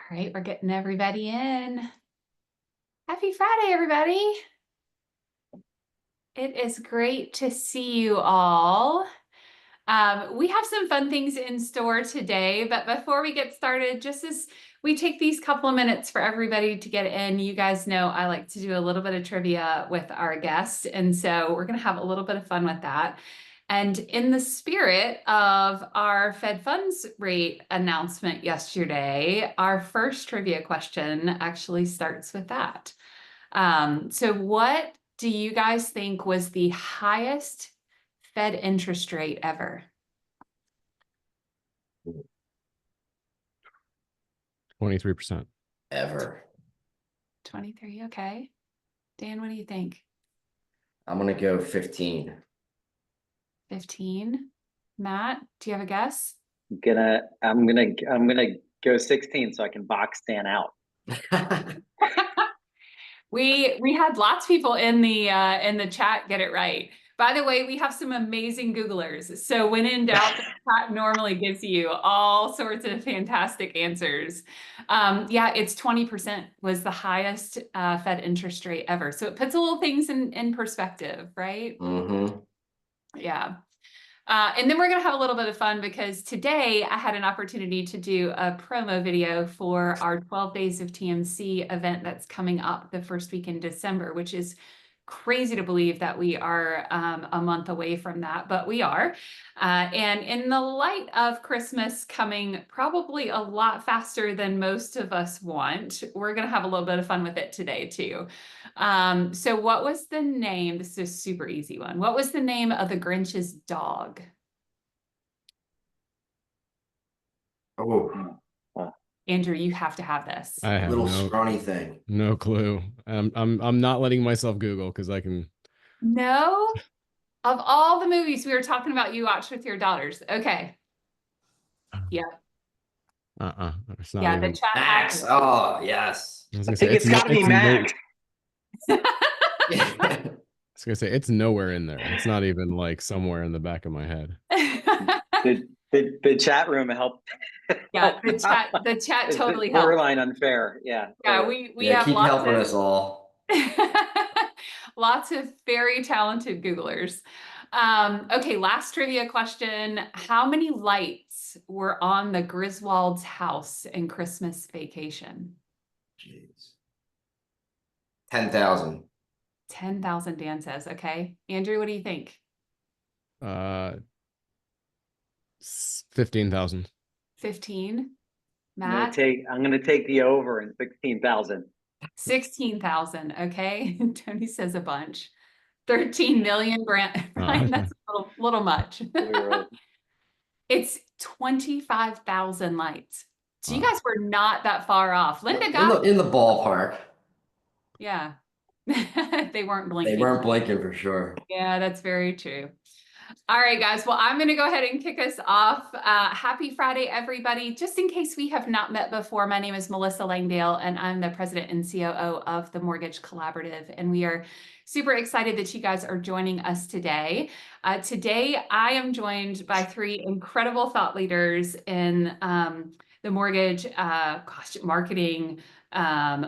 All right, we're getting everybody in. Happy Friday, everybody. It is great to see you all. We have some fun things in store today, but before we get started, just as we take these couple of minutes for everybody to get in, you guys know I like to do a little bit of trivia with our guests, and so we're going to have a little bit of fun with that. And in the spirit of our Fed funds rate announcement yesterday, our first trivia question actually starts with that. So what do you guys think was the highest Fed interest rate ever? 23%. Ever. 23, okay. Dan, what do you think? I'm gonna go 15. 15. Matt, do you have a guess? I'm gonna go 16 so I can box Dan out. We had lots of people in the chat get it right. By the way, we have some amazing Googlers. So when in doubt, the chat normally gives you all sorts of fantastic answers. Yeah, it's 20% was the highest Fed interest rate ever. So it puts a little things in perspective, right? Mm-hmm. Yeah. And then we're going to have a little bit of fun because today I had an opportunity to do a promo video for our 12 Days of TMC event that's coming up the first week in December, which is crazy to believe that we are a month away from that, but we are. And in the light of Christmas coming probably a lot faster than most of us want, we're going to have a little bit of fun with it today too. So what was the name? This is a super easy one. What was the name of the Grinch's dog? Oh, Andrew, you have to have this. I have little no scrawny thing. no clue. I'm not letting myself Google because I can. No? Of all the movies we were talking about you watched with your daughters. Okay. Yeah. It's not Yeah, even. the chat Max. has Oh, yes. I was gonna I say think it's gotta be Max. I was gonna say it's nowhere in there. It's not even like somewhere in the back of my head. The chat room helped. Yeah, the chat totally helped. Borderline unfair. Yeah. Yeah, Totally. we Yeah, have keep lots helping of us all. lots of very talented Googlers. Okay, last trivia question. How many lights were on the Griswold's house in Christmas Vacation? Jeez. 10,000. 10,000, Dan says. Okay. Andrew, what do you think? 15,000. 15? I'm gonna Matt? take the over in 16,000. 16,000. Okay. Tony says a bunch. 13 million, Brian, that's a little much. It's 25,000 lights. So you guys were not that far off. Linda got in the ballpark. Yeah. They weren't blinking. They weren't blinking for sure. Yeah, that's very true. All right, guys. Well, I'm going to go ahead and kick us off. Happy Friday, everybody. Just in case we have not met before, my name is Melissa Langdale, and I'm the president and COO of the Mortgage Collaborative. And we are super excited that you guys are joining us today. Today, I am joined by three incredible thought leaders in the mortgage marketing,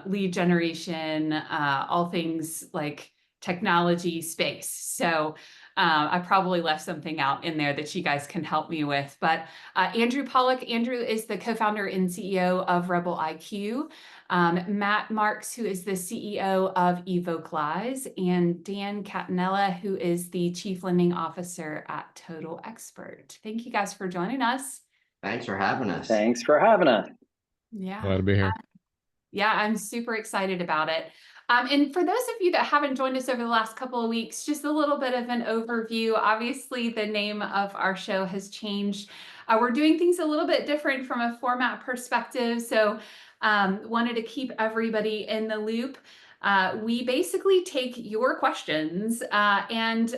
lead generation, all things like technology space. So I probably left something out in there that you guys can help me with. But Andrew Pawlak, Andrew is the co-founder and CEO of Rebel IQ. Matt Marx, who is the CEO of Evocalize, and Dan Catinella, who is the Chief Lending Officer at Total Expert. Thank you guys for joining us. Thanks for having us. Thanks for having us. Yeah. Glad to be here. Yeah, I'm super excited about it. And for those of you that haven't joined us over the last couple of weeks, just a little bit of an overview. Obviously, the name of our show has changed. We're doing things a little bit different from a format perspective. So wanted to keep everybody in the loop. We basically take your questions and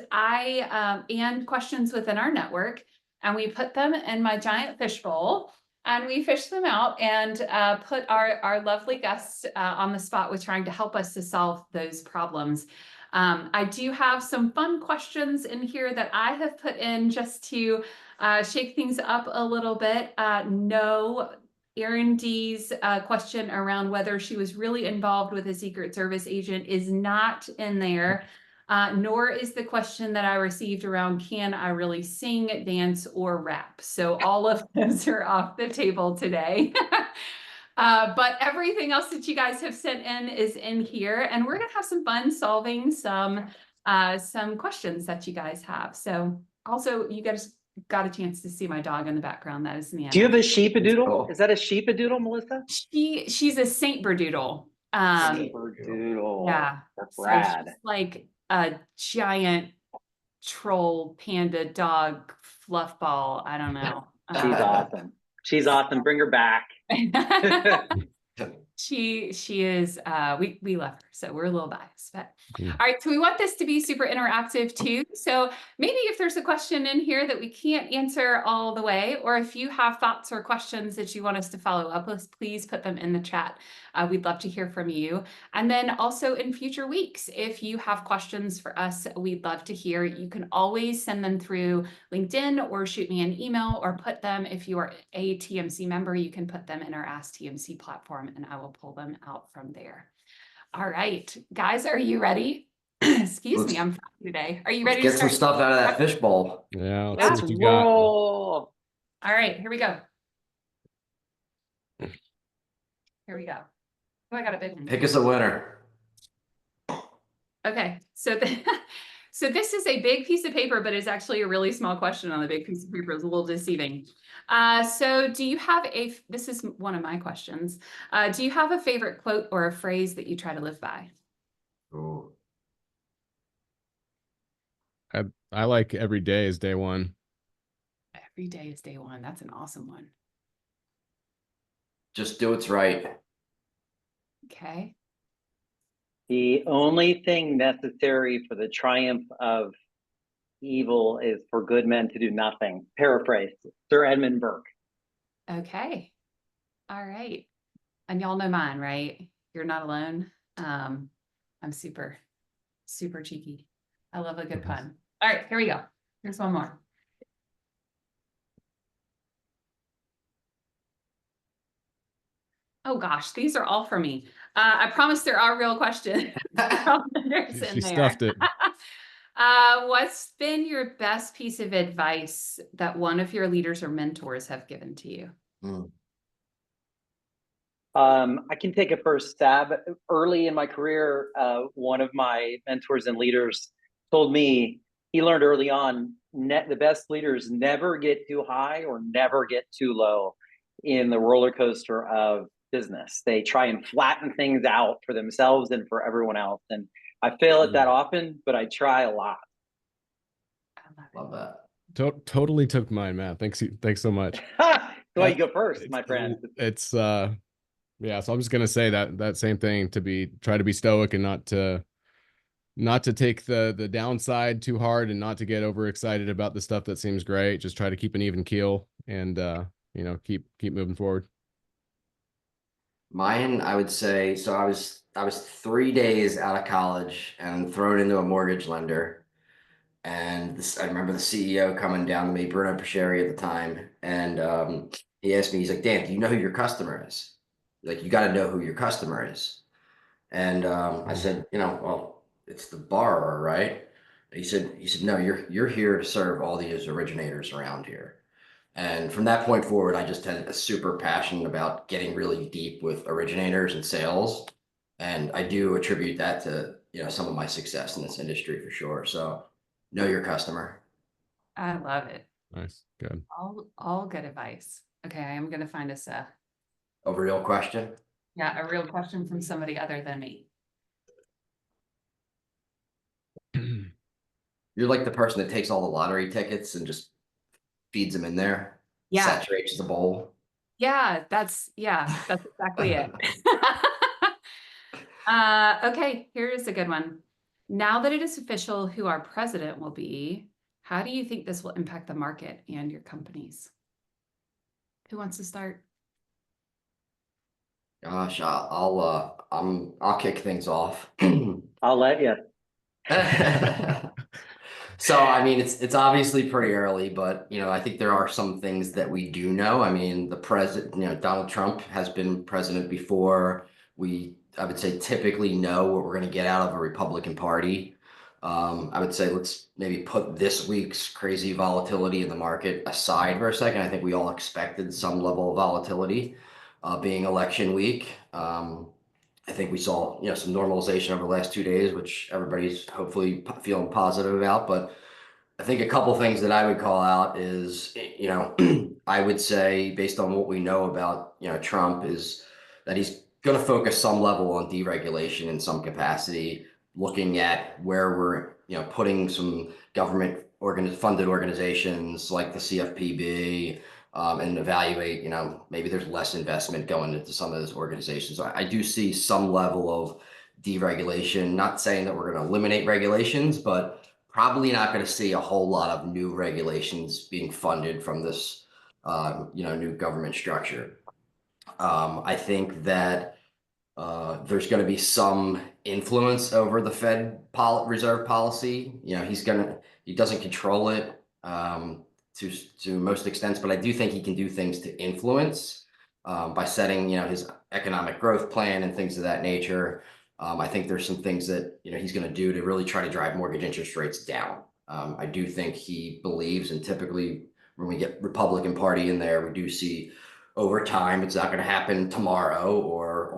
questions within our network, and we put them in my giant fishbowl. And we fish them out and put our lovely guests on the spot with trying to help us to solve those problems. I do have some fun questions in here that I have put in just to shake things up a little bit. No Aaron D's question around whether she was really involved with a Secret Service agent is not in there. Nor is the question that I received around, can I really sing, dance, or rap? So all of those are off the table today. But everything else that you guys have sent in is in here, and we're gonna have some fun solving some questions that you guys have. So also, you guys got a chance to see my dog in the background. That is Nana. Do you have a sheepadoodle? Cool. Is that a sheepadoodle, Melissa? She's a Saint Berdoodle. Sheepadoodle. Yeah. That's So rad. she's like a giant troll panda dog fluff ball. I don't know. She's awesome. She's awesome. Bring her back. She is we love her, so we're a little biased, but Yeah. all right, so we want this to be super interactive too. So maybe if there's a question in here that we can't answer all the way, or if you have thoughts or questions that you want us to follow up with, please put them in the chat. We'd love to hear from you. And then also in future weeks, if you have questions for us, we'd love to hear. You can always send them through LinkedIn or shoot me an email, or put them, if you are a TMC member, you can put them in our Ask TMC platform and I will pull them out from there. All right, guys, are you ready? Excuse me, I'm fine today. Are you ready to Get some start? stuff out of that fishbowl. Yeah, let's Let's see what you got. roll. All right, here we go. Here we go. Oh, I got a big one. Pick us a winner. Okay, so so this is a big piece of paper, but it's actually a really small question on the big piece of paper. It's a little deceiving. So do you have this is one of my questions. Do you have a favorite quote or a phrase that you try to live by? Ooh. I like every day is day one. Every day is day one. That's an awesome one. Just do what's right. Okay. The only thing necessary for the triumph of evil is for good men to do nothing. Paraphrase, Sir Edmund Burke. Okay. All right. And y'all know mine, right? You're not alone. I'm super, super cheeky. I love a good pun. All right, here we go. Here's one more. Oh gosh, these are all for me. I promise there are real questions. She stuffed it. What's been your best piece of advice that one of your leaders or mentors have given to you? I can take a first stab. Early in my career, one of my mentors and leaders told me, he learned early on, the best leaders never get too high or never get too low in the roller coaster of business. They try and flatten things out for themselves and for everyone else. And I fail at that often, but I try a lot. I Love that. Totally took mine, Matt. Thanks so much. So you go first, my friend. It's yeah, so I'm just gonna say that same thing, try to be stoic and not to take the downside too hard, and not to get overexcited about the stuff that seems great. Just try to keep an even keel and keep moving forward. Mine, I would say, so I was 3 days out of college and thrown into a mortgage lender. And I remember the CEO coming down to me, Bruno Picheri at the time, and he asked me, he's like, Dan, do you know who your customer is? Like, you got to know who your customer is. And I said, well, it's the borrower, right? He said, no, you're here to serve all these originators around here. And from that point forward, I just had a super passionate about getting really deep with originators and sales. And I do attribute that to, some of my success in this industry for sure. So know your customer. I love it. Nice. Good. All good advice. Okay, I am gonna find us a real question. Yeah, a real question from somebody other than me. You're like the person that takes all the lottery tickets and just feeds them in there. Yeah. Saturates the bowl. Yeah, that's exactly it. Okay, here is a good one. Now that it is official who our president will be, how do you think this will impact the market and your companies? Who wants to start? Gosh, I'll kick things off. I'll let you. So, I mean, it's obviously pretty early, but I think there are some things that we do know. I mean, the president, Donald Trump has been president before. I would say, typically know what we're going to get out of a Republican Party. I would say let's maybe put this week's crazy volatility in the market aside for a second. I think we all expected some level of volatility, being election week. I think we saw, some normalization over the last 2 days, which everybody's hopefully feeling positive about. But I think a couple things that I would call out is, I would say based on what we know about, Trump, is that he's going to focus some level on deregulation in some capacity, looking at where we're, putting some government funded organizations like the CFPB, and evaluate, maybe there's less investment going into some of those organizations. So I do see some level of deregulation, not saying that we're going to eliminate regulations, but probably not going to see a whole lot of new regulations being funded from this, new government structure. I think that there's going to be some influence over the Reserve policy. He doesn't control it to most extents, but I do think he can do things to influence by setting his economic growth plan and things of that nature. I think there's some things that he's going to do to really try to drive mortgage interest rates down. I do think he believes, and typically when we get Republican Party in there, we do see over time. It's not going to happen tomorrow or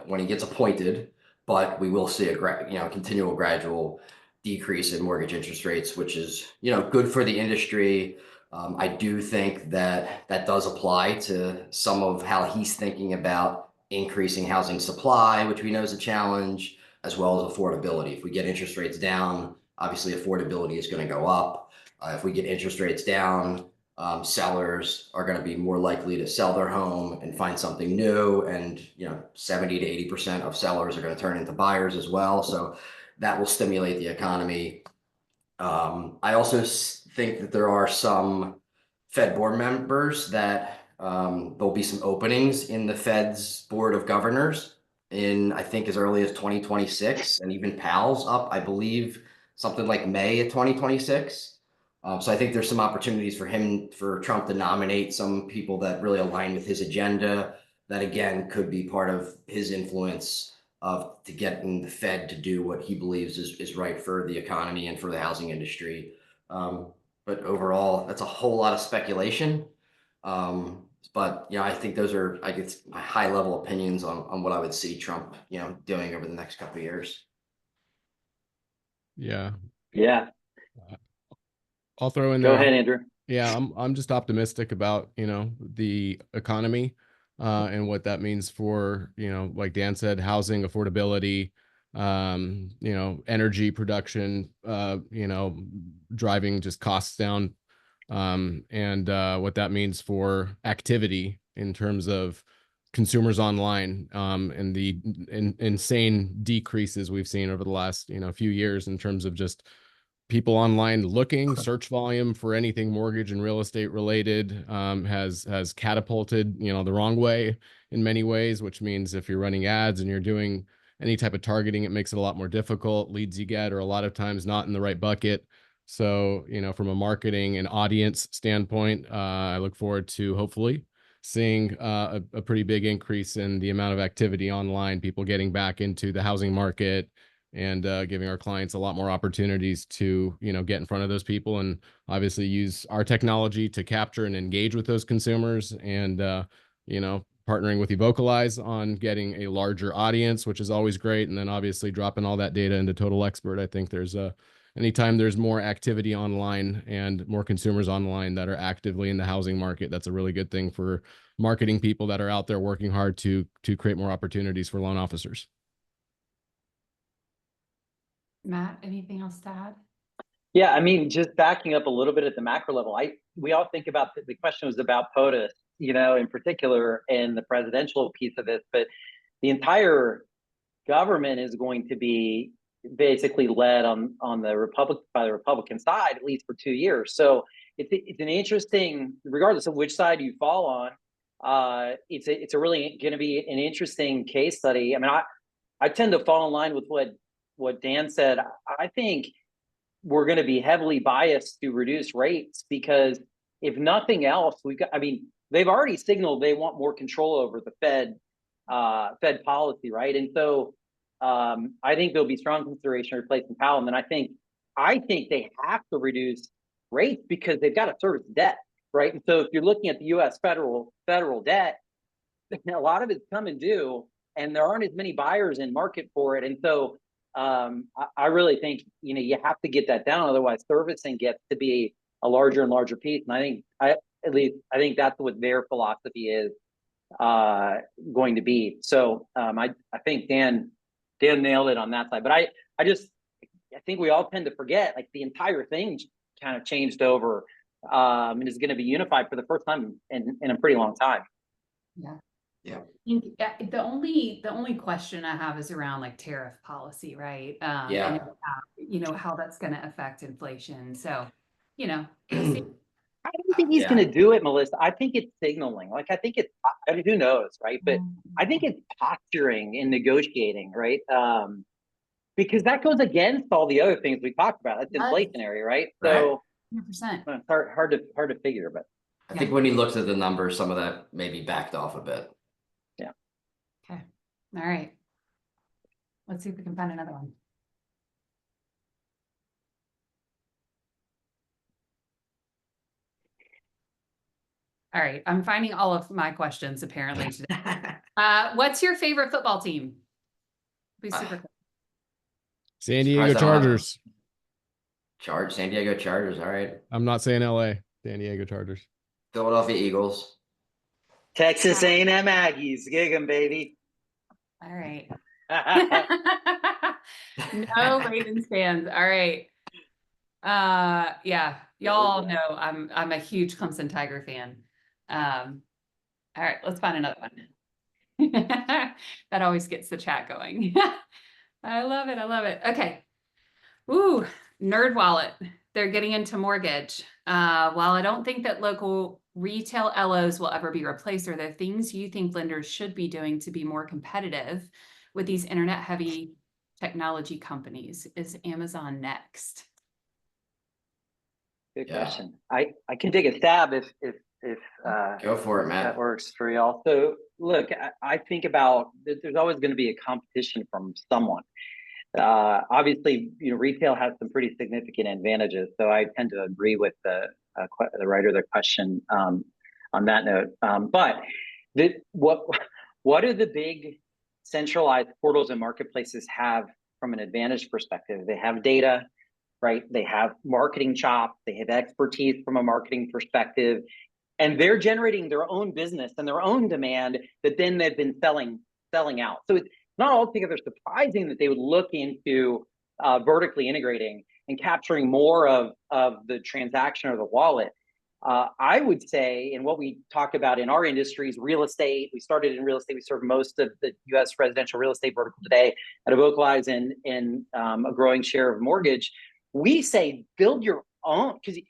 when he gets appointed, but we will see a continual gradual decrease in mortgage interest rates, which is good for the industry. I do think that does apply to some of how he's thinking about increasing housing supply, which we know is a challenge, as well as affordability. If we get interest rates down, obviously affordability is going to go up. If we get interest rates down, sellers are going to be more likely to sell their home and find something new. And, 70 to 80% of sellers are going to turn into buyers as well. So that will stimulate the economy. I also think that there are some Fed board members that there'll be some openings in the Fed's board of governors I think as early as 2026, and even Powell's up, I believe, something like May of 2026. So I think there's some opportunities for Trump to nominate some people that really align with his agenda, that again could be part of his influence to get in the Fed to do what he believes is right for the economy and for the housing industry. But overall, that's a whole lot of speculation. But I think those are, I guess, my high level opinions on what I would see Trump, doing over the next couple of years. Yeah. Yeah. I'll throw in Go there. ahead, Andrew. Yeah, I'm just optimistic about, the economy, and what that means for, like Dan said, housing affordability, energy production, driving just costs down, and what that means for activity in terms of consumers online, and the insane decreases we've seen over the last, few years in terms of just people online looking. Search volume for anything mortgage and real estate related has catapulted, the wrong way in many ways, which means if you're running ads and you're doing any type of targeting, it makes it a lot more difficult. Leads you get are a lot of times not in the right bucket. So, from a marketing and audience standpoint, I look forward to hopefully seeing a pretty big increase in the amount of activity online, people getting back into the housing market, and giving our clients a lot more opportunities to, get in front of those people, and obviously use our technology to capture and engage with those consumers, and, partnering with Evocalize on getting a larger audience, which is always great. And then obviously dropping all that data into Total Expert. I think there's anytime there's more activity online and more consumers online that are actively in the housing market, that's a really good thing for marketing people that are out there working hard to create more opportunities for loan officers. Matt, anything else to add? Yeah, I mean, just backing up a little bit at the macro level, we all think about the question was about POTUS, in particular, and the presidential piece of this, but the entire government is going to be basically led by the Republican side, at least for 2 years. So it's an interesting, regardless of which side you fall on, it's a really going to be an interesting case study. I mean, I tend to fall in line with what Dan said. I think we're going to be heavily biased to reduce rates, because if nothing else, they've already signaled they want more control over the Fed policy, right? And so I think there'll be strong consideration replacing Powell. And then I think they have to reduce rates because they've got to service debt, right? And so if you're looking at the U.S. federal debt, a lot of it's coming due, and there aren't as many buyers in market for it. And so I really think, you have to get that down. Otherwise, servicing gets to be a larger and larger piece. And I think that's what their philosophy is going to be. So I think Dan nailed it on that side. But I think we all tend to forget, like, the entire thing kind of changed over and is going to be unified for the first time in a pretty long time. Yeah. Yeah. The only question I have is around like tariff policy, right? Yeah. And how that's going to affect inflation. So, we'll see. I don't think he's going to do it, Melissa. I think it's signaling. Like, I think it's, who knows, right? But I think it's posturing and negotiating, right? Because that goes against all the other things we talked about. It's inflationary, right? So 100%. it's hard to figure, but I think when he looks at the numbers, some of that maybe backed off a bit. Yeah. Okay. All right. Let's see if we can find another one. All right. I'm finding all of my questions apparently today. What's your favorite football team? Be super quick. San Diego Chargers. San Diego Chargers. All right. I'm not saying LA. San Diego Chargers. Philadelphia Eagles. Texas A&M Aggies. Gig 'em, baby. All right. No Ravens fans. All right. Yeah, y'all know I'm a huge Clemson Tiger fan. All right, let's find another one. That always gets the chat going. I love it. Okay. Ooh, Nerd Wallet. They're getting into mortgage. While I don't think that local retail LOs will ever be replaced, are there things you think lenders should be doing to be more competitive with these internet heavy technology companies? Is Amazon next? Good question. I can take a stab if Go for it, Matt. that works for y'all. So look, I think about there's always going to be a competition from someone. Obviously, retail has some pretty significant advantages. So I tend to agree with the writer of the question on that note. But what do the big centralized portals and marketplaces have from an advantage perspective? They have data, right? They have marketing chops. They have expertise from a marketing perspective, and they're generating their own business and their own demand that then they've been selling out. So it's not altogether surprising that they would look into vertically integrating and capturing more of the transaction or the wallet. I would say, and what we talk about in our industries, real estate. We started in real estate. We serve most of the U.S. residential real estate vertical today at Vocalize in a growing share of mortgage. We say build your own, because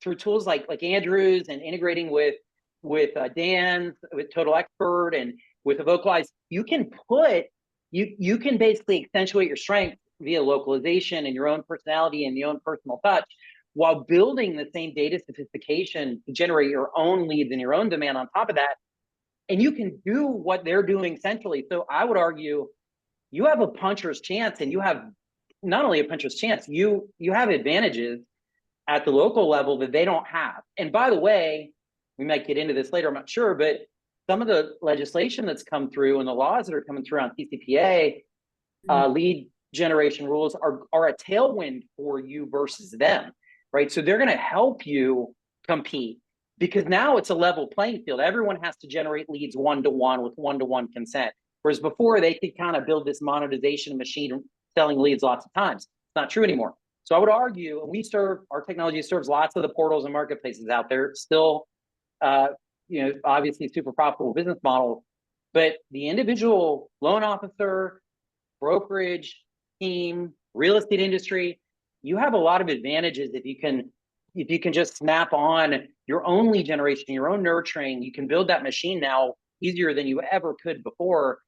through tools like Andrew's and integrating with Dan's, with Total Expert, and with a Vocalize, you can basically accentuate your strength via localization and your own personality and your own personal touch, while building the same data sophistication to generate your own leads and your own demand on top of that. And you can do what they're doing centrally. So I would argue you have a puncher's chance, and you have not only a puncher's chance, you have advantages at the local level that they don't have. And by the way, we might get into this later, I'm not sure, but some of the legislation that's come through and the laws that are coming through on TCPA, lead generation rules are a tailwind for you versus them, right? So they're going to help you compete, because now it's a level playing field. Everyone has to generate leads one-to-one with one-to-one consent. Whereas before, they could kind of build this monetization machine selling leads lots of times. It's not true anymore. So I would argue, and our technology serves lots of the portals and marketplaces out there. Still, obviously super profitable business model, but the individual loan officer, brokerage team, real estate industry, you have a lot of advantages if you can just snap on your own lead generation, your own nurturing. You can build that machine now easier than you ever could before,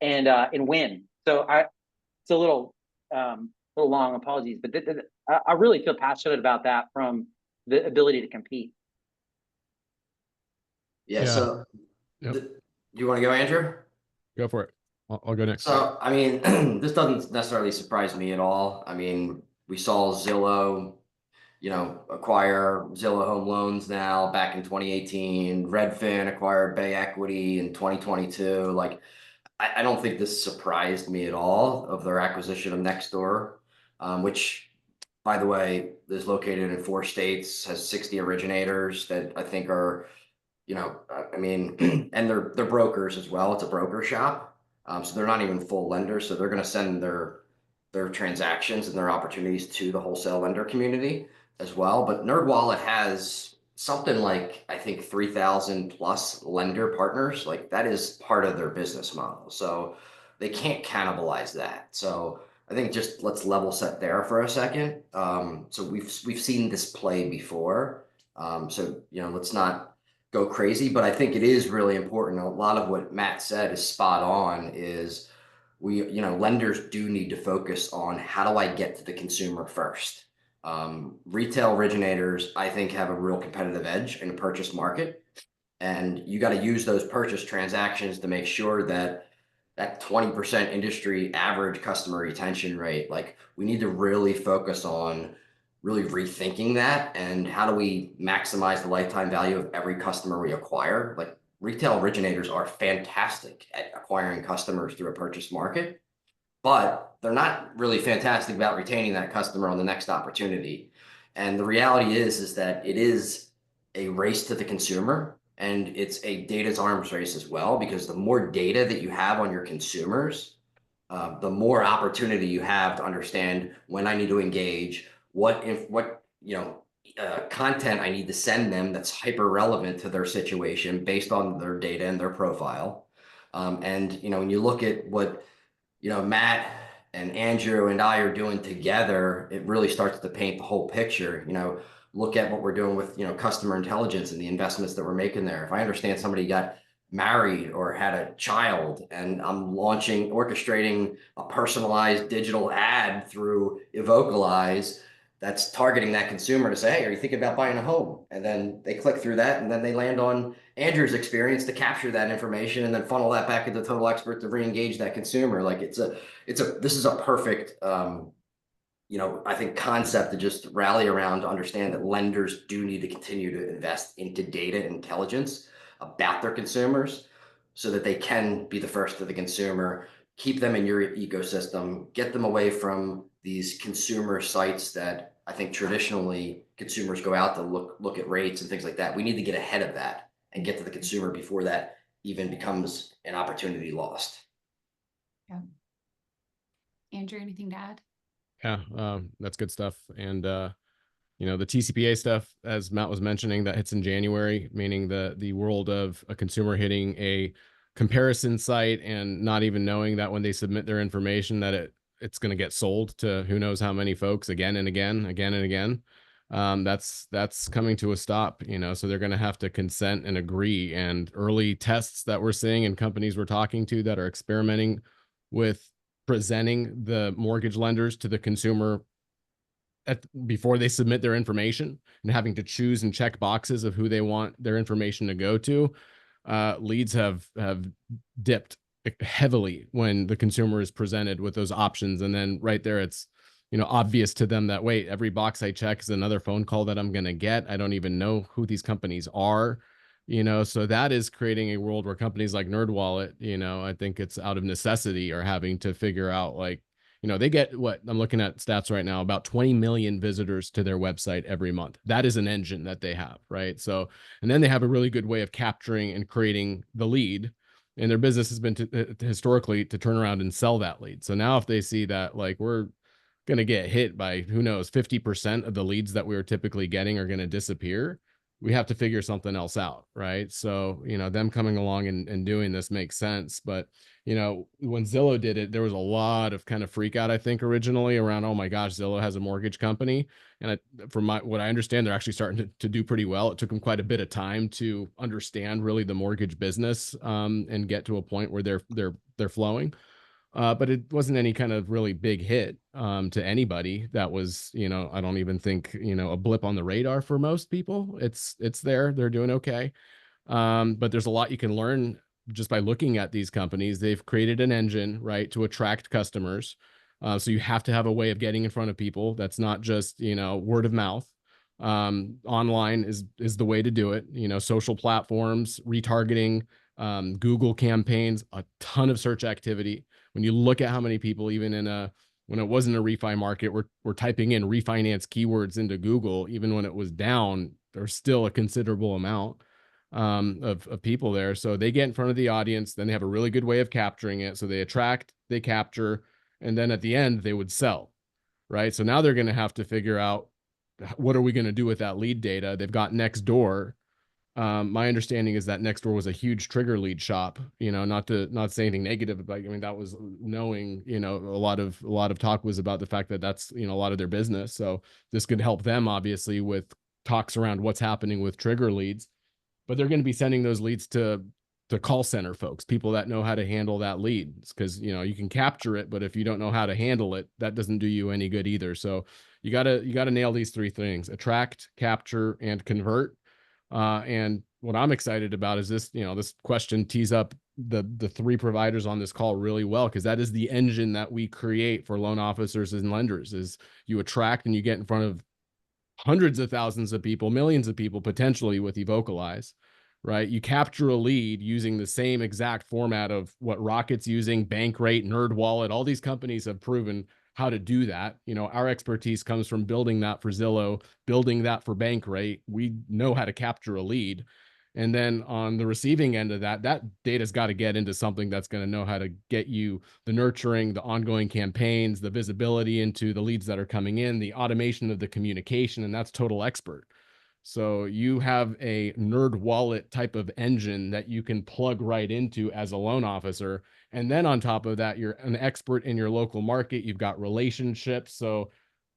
and win. So it's a little a little long, apologies, but I really feel passionate about that from the ability to compete. Yeah. Yeah. So, Yep. do you want to go, Andrew? Go for it. I'll go next. So, I mean, this doesn't necessarily surprise me at all. I mean, we saw Zillow, acquire Zillow Home Loans now back in 2018. Redfin acquired Bay Equity in 2022. Like, I don't think this surprised me at all of their acquisition of Nextdoor, which, by the way, is located in 4 states, has 60 originators that I think are, I mean, and they're brokers as well. It's a broker shop, so they're not even full lenders. So they're going to send their transactions and their opportunities to the wholesale lender community as well. But NerdWallet has something like, I think, 3,000 plus lender partners. Like, that is part of their business model. So they can't cannibalize that. So I think just let's level set there for a second. So we've seen this play before. So let's not go crazy, but I think it is really important. A lot of what Matt said is spot on. Is lenders do need to focus on, how do I get to the consumer first? Retail originators, I think, have a real competitive edge in the purchase market. And you got to use those purchase transactions to make sure that 20% industry average customer retention rate, like, we need to really focus on really rethinking that. And how do we maximize the lifetime value of every customer we acquire? Like, retail originators are fantastic at acquiring customers through a purchase market, but they're not really fantastic about retaining that customer on the next opportunity. And the reality is that it is a race to the consumer, and it's a data's arms race as well, because the more data that you have on your consumers, the more opportunity you have to understand when I need to engage, what content I need to send them that's hyper relevant to their situation based on their data and their profile. And when you look at what Matt and Andrew and I are doing together, it really starts to paint the whole picture. Look at what we're doing with customer intelligence and the investments that we're making there. If I understand somebody got married or had a child, and I'm orchestrating a personalized digital ad through Evocalize that's targeting that consumer to say, hey, are you thinking about buying a home? And then they click through that, and then they land on Andrew's experience to capture that information and then funnel that back into Total Expert to re-engage that consumer. Like, this is a perfect I think, concept to just rally around, to understand that lenders do need to continue to invest into data intelligence about their consumers, so that they can be the first to the consumer, keep them in your ecosystem, get them away from these consumer sites that I think traditionally consumers go out to look at rates and things like that. We need to get ahead of that and get to the consumer before that even becomes an opportunity lost. Yeah. Andrew, anything to add? Yeah, that's good stuff. And the TCPA stuff, as Matt was mentioning, that hits in January, meaning the world of a consumer hitting a comparison site and not even knowing that when they submit their information that it's going to get sold to who knows how many folks again and again. That's coming to a stop, so they're going to have to consent and agree. And early tests that we're seeing and companies we're talking to that are experimenting with presenting the mortgage lenders to the consumer before they submit their information, and having to choose and check boxes of who they want their information to go to. Leads have dipped heavily when the consumer is presented with those options. And then right there, it's, obvious to them that, wait, every box I check is another phone call that I'm going to get. I don't even know who these companies are. So that is creating a world where companies like NerdWallet, I think it's out of necessity, are having to figure out, like, they get, what I'm looking at stats right now, about 20 million visitors to their website every month. That is an engine that they have, right? So, and then they have a really good way of capturing and creating the lead. And their business has been historically to turn around and sell that lead. So now if they see that, like, we're going to get hit by, who knows, 50% of the leads that we were typically getting are going to disappear, we have to figure something else out, right? So, them coming along and doing this makes sense. But, when Zillow did it, there was a lot of kind of freak out, I think, originally around, oh my gosh, Zillow has a mortgage company. And from what I understand, they're actually starting to do pretty well. It took them quite a bit of time to understand really the mortgage business and get to a point where they're flowing. but it wasn't any kind of really big hit to anybody. That was, I don't even think, a blip on the radar for most people. It's there. They're doing okay. But there's a lot you can learn just by looking at these companies. They've created an engine, right, to attract customers. So you have to have a way of getting in front of people. That's not just, word of mouth. Online is the way to do it. Social platforms, retargeting, Google campaigns, a ton of search activity. When you look at how many people, even when it wasn't a refi market, were typing in refinance keywords into Google, even when it was down, there's still a considerable amount of people there. So they get in front of the audience, then they have a really good way of capturing it. So they attract, they capture, and then at the end they would sell, right? So now they're going to have to figure out, what are we going to do with that lead data? They've got Nextdoor. My understanding is that Nextdoor was a huge trigger lead shop. Not to say anything negative, but I mean, that was knowing, a lot of talk was about the fact that that's, a lot of their business. So this could help them obviously with talks around what's happening with trigger leads, but they're going to be sending those leads to call center folks, people that know how to handle that lead, because you can capture it, but if you don't know how to handle it, that doesn't do you any good either. So you gotta nail these three things: attract, capture, and convert. And what I'm excited about is this, this question tees up the three providers on this call really well, because that is the engine that we create for loan officers and lenders. Is you attract and you get in front of hundreds of thousands of people, millions of people potentially with Evocalize, right? You capture a lead using the same exact format of what Rocket's using, Bankrate, NerdWallet. All these companies have proven how to do that. Our expertise comes from building that for Zillow, building that for Bankrate. We know how to capture a lead. And then on the receiving end of that data's got to get into something that's going to know how to get you the nurturing, the ongoing campaigns, the visibility into the leads that are coming in, the automation of the communication, and that's Total Expert. So you have a NerdWallet type of engine that you can plug right into as a loan officer. And then on top of that, you're an expert in your local market. You've got relationships. So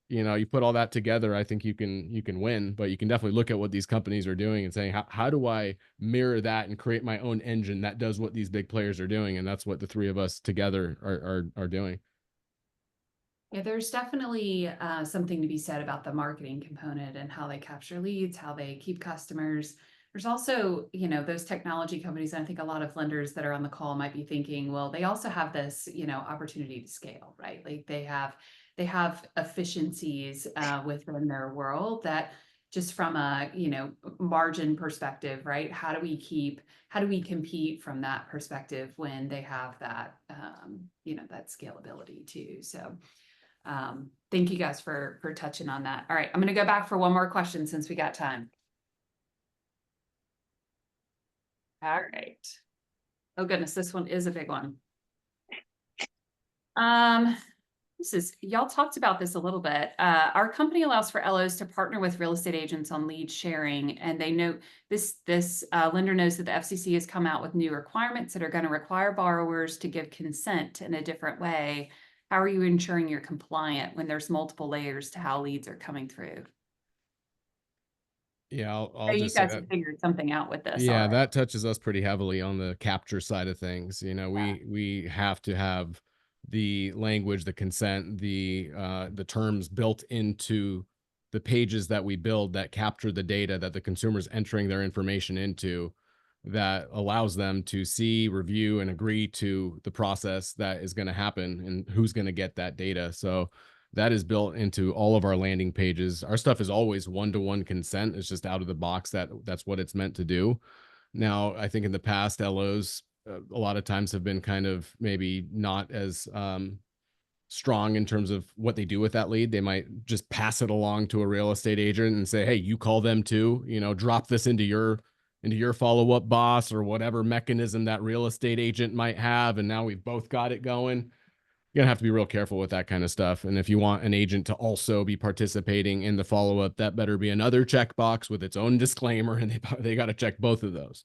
you put all that together, I think you can win. But you can definitely look at what these companies are doing and saying, how do I mirror that and create my own engine that does what these big players are doing? And that's what the three of us together are doing. Yeah, there's definitely something to be said about the marketing component and how they capture leads, how they keep customers. There's also, those technology companies, and I think a lot of lenders that are on the call might be thinking, well, they also have this, opportunity to scale, right? Like they have efficiencies within their world that just from a, margin perspective, right? How do we compete from that perspective when they have that, that scalability too? So thank you guys for touching on that. All right, I'm going to go back for one more question since we got time. All right. Oh goodness, this one is a big one. Y'all talked about this a little bit. Our company allows for LOs to partner with real estate agents on lead sharing, and they know this lender knows that the FCC has come out with new requirements that are going to require borrowers to give consent in a different way. How are you ensuring you're compliant when there's multiple layers to how leads are coming through? Yeah, I'll You just say guys that. have figured something out with this. Yeah, already. that touches us pretty heavily on the capture side of things. We have to have the language, the consent, the terms built into the pages that we build that capture the data that the consumer's entering their information into, that allows them to see, review, and agree to the process that is going to happen and who's going to get that data. So that is built into all of our landing pages. Our stuff is always one-to-one consent. It's just out of the box that's what it's meant to do. Now, I think in the past, LOs a lot of times have been kind of maybe not as strong in terms of what they do with that lead. They might just pass it along to a real estate agent and say, hey, you call them too, drop this into your follow-up boss or whatever mechanism that real estate agent might have. And now we've both got it going. You're gonna have to be real careful with that kind of stuff. And if you want an agent to also be participating in the follow-up, that better be another checkbox with its own disclaimer, and they got to check both of those.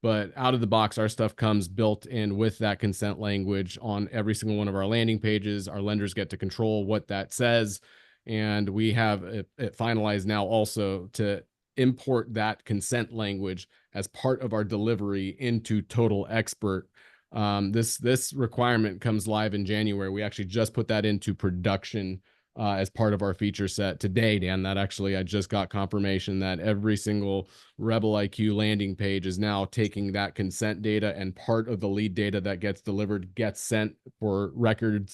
But out of the box, our stuff comes built in with that consent language on every single one of our landing pages. Our lenders get to control what that says. And we have it finalized now also to import that consent language as part of our delivery into Total Expert. This requirement comes live in January. We actually just put that into production as part of our feature set today, Dan. That actually, I just got confirmation that every single Rebel IQ landing page is now taking that consent data, and part of the lead data that gets delivered gets sent for record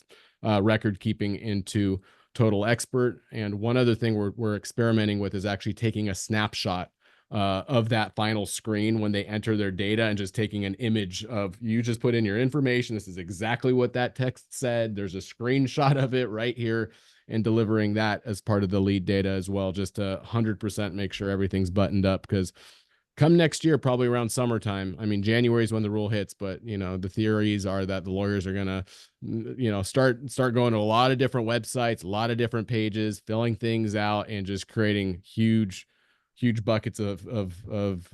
keeping into Total Expert. And one other thing we're experimenting with is actually taking a snapshot of that final screen when they enter their data, and just taking an image of, you just put in your information, this is exactly what that text said, there's a screenshot of it right here, and delivering that as part of the lead data as well, just to 100% make sure everything's buttoned up. Because come next year, probably around summertime, I mean, January is when the rule hits, but the theories are that the lawyers are gonna start going to a lot of different websites, a lot of different pages, filling things out, and just creating huge buckets of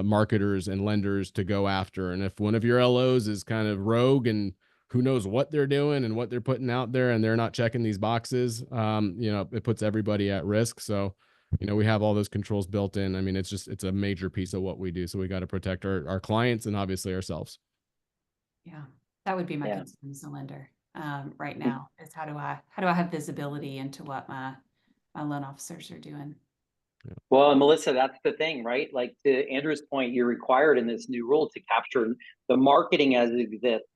marketers and lenders to go after. And if one of your LOs is kind of rogue and who knows what they're doing and what they're putting out there, and they're not checking these boxes, it puts everybody at risk. So, we have all those controls built in. I mean, it's a major piece of what we do. So we got to protect our clients and obviously ourselves. Yeah, that would be my concern as a lender right now, is how do I have visibility into what my loan officers are doing? Well, and Melissa, that's the thing, right? Like, to Andrew's point, you're required in this new rule to capture the marketing as it exists.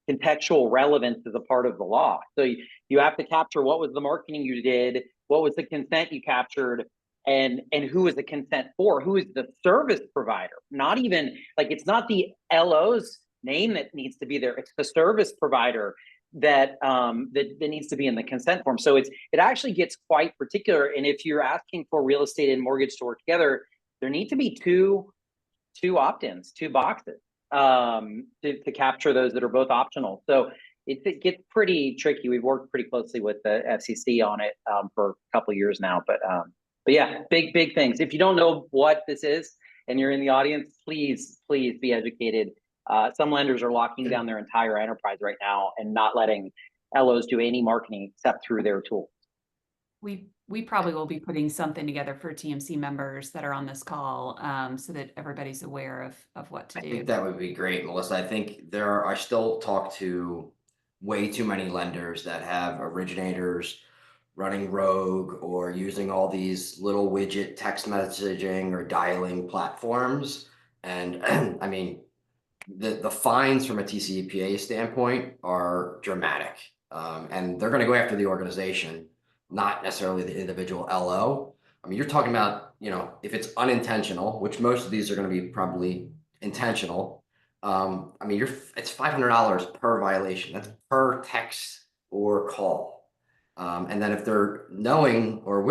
Contextual relevance is a part of the law. So you have to capture what was the marketing you did, what was the consent you captured, and who is the consent for? Who is the service provider? Not even, like, it's not the LO's name that needs to be there. It's the service provider that needs to be in the consent form. So it actually gets quite particular. And if you're asking for real estate and mortgage to work together, there need to be two opt-ins, two boxes to capture those that are both optional. So it gets pretty tricky. We've worked pretty closely with the FCC on it for a couple of years now. But yeah, big things. If you don't know what this is and you're in the audience, please be educated. Some lenders are locking down their entire enterprise right now and not letting LOs do any marketing except through their tools. We probably will be putting something together for TMC members that are on this call, so that everybody's aware of what to do. I think that would be great, Melissa. I think I still talk to way too many lenders that have originators running rogue or using all these little widget text messaging or dialing platforms. And I mean, the fines from a TCPA standpoint are dramatic, and they're going to go after the organization, not necessarily the individual LO. I mean, you're talking about, if it's unintentional, which most of these are going to be probably intentional. I mean, it's $500 per violation. That's per text or call. And then if they're knowing or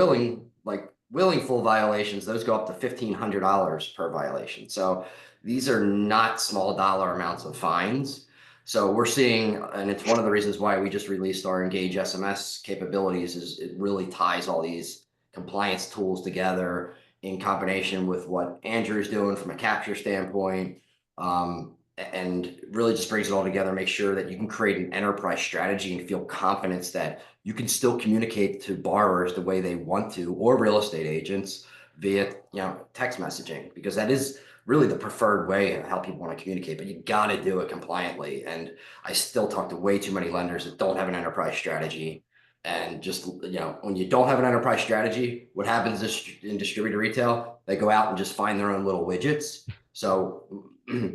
willful violations, those go up to $1,500 per violation. So these are not small dollar amounts of fines. So we're seeing, and it's one of the reasons why we just released our Engage SMS capabilities, is it really ties all these compliance tools together in combination with what Andrew's doing from a capture standpoint, and really just brings it all together, make sure that you can create an enterprise strategy and feel confidence that you can still communicate to borrowers the way they want to, or real estate agents via text messaging, because that is really the preferred way of how people want to communicate, but you got to do it compliantly. And I still talk to way too many lenders that don't have an enterprise strategy. And just, when you don't have an enterprise strategy, what happens is in distributed retail, they go out and just find their own little widgets. So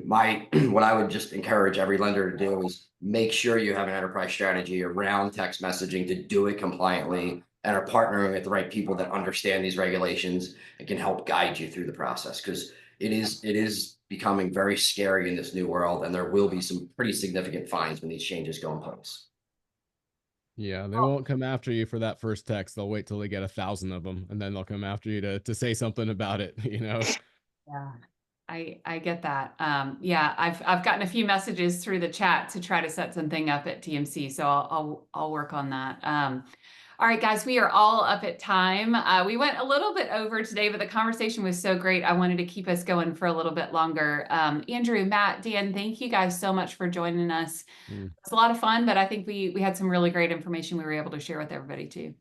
what I would just encourage every lender to do is make sure you have an enterprise strategy around text messaging to do it compliantly, and are partnering with the right people that understand these regulations and can help guide you through the process. Because it is becoming very scary in this new world, and there will be some pretty significant fines when these changes go in place. Yeah, they won't come after you for that first text. They'll wait till they get 1,000 of them, and then they'll come after you to say something about it. Yeah, I get that. Yeah, I've gotten a few messages through the chat to try to set something up at TMC, so I'll work on that. All right, guys, we are all up at time. We went a little bit over today, but the conversation was so great. I wanted to keep us going for a little bit longer. Andrew, Matt, Dan, thank you guys so much for joining us. It was a lot of fun, but I think we had some really great information we were able to share with everybody too.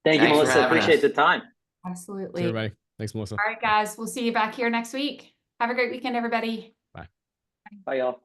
Thank you, Melissa. Appreciate the time. Absolutely. Thanks, everybody. Thanks, Melissa. All right, guys, we'll see you back here next week. Have a great weekend, everybody. Bye. Bye, y'all.